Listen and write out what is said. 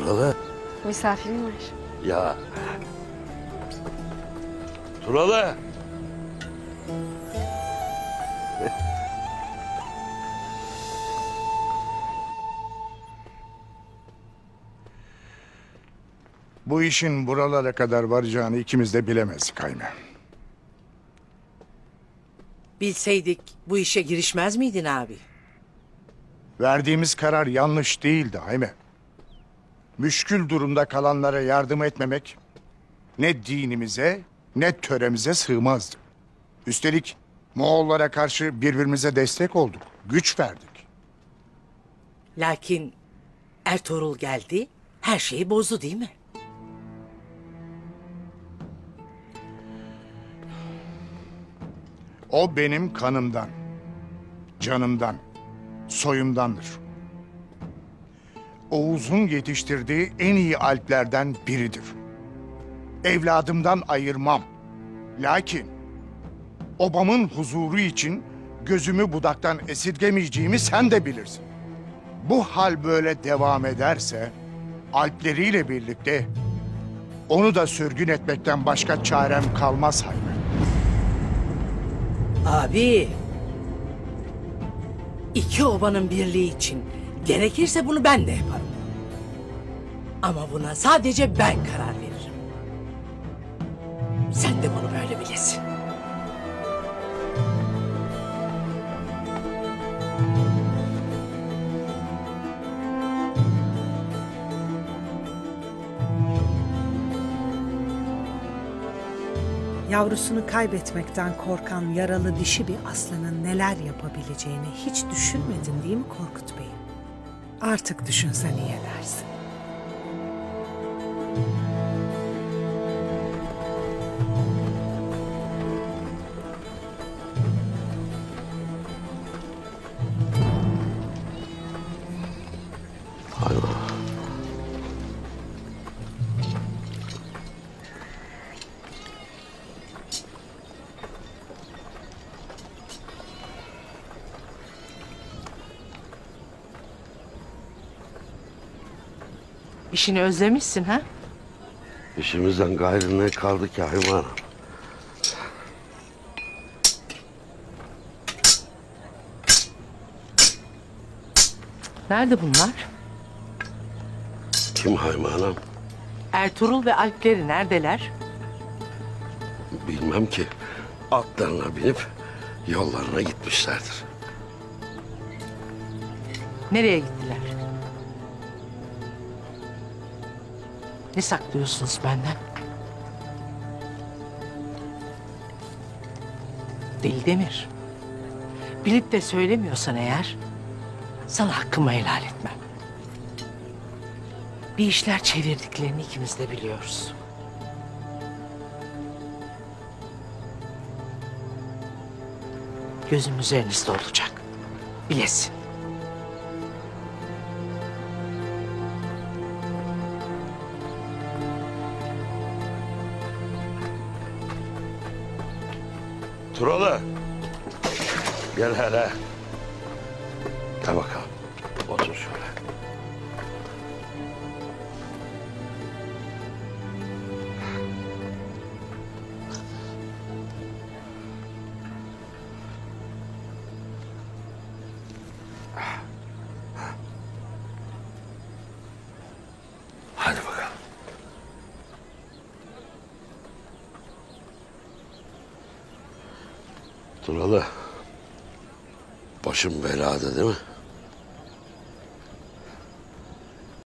Turalı. Misafirim var. Ya. Turalı. Bu işin buralara kadar varacağını ikimiz de bilemezdik Hayme. Bilseydik bu işe girişmez miydin abi? Verdiğimiz karar yanlış değildi Hayme. Müşkül durumda kalanlara yardım etmemek ne dinimize ne töremize sığmazdı. Üstelik Moğollara karşı birbirimize destek olduk, güç verdik. Lakin Ertuğrul geldi, her şeyi bozdu değil mi? O benim kanımdan, canımdan, soyumdandır. Oğuz'un yetiştirdiği en iyi alplerden biridir. Evladımdan ayırmam. Lakin obamın huzuru için gözümü budaktan esirgemeyeceğimi sen de bilirsin. Bu hal böyle devam ederse alpleriyle birlikte onu da sürgün etmekten başka çarem kalmaz Hayme. Abi, iki obanın birliği için gerekirse bunu ben de yaparım. Ama buna sadece ben karar veririm. Sen de bunu böyle bilesin. Yavrusunu kaybetmekten korkan yaralı dişi bir aslanın neler yapabileceğini hiç düşünmedin değil mi Korkut Bey'im? Artık düşünsen iyi edersin. İşini özlemişsin ha? İşimizden gayrı ne kaldı ki Hayme Hanım? Nerede bunlar? Kim Hayme Hanım? Ertuğrul ve Alpleri neredeler? Bilmem ki. Atlarına binip yollarına gitmişlerdir. Nereye gittiler? Ne saklıyorsunuz benden? Deli Demir. Bilip de söylemiyorsan eğer, sana hakkımı helal etmem. Bir işler çevirdiklerini ikimiz de biliyoruz. Gözüm üzerinizde olacak. Bilesin. Turalı. Gel hele. Gel bakalım. Otur şöyle. Hadi bakalım. Turalı. Başım belada değil mi?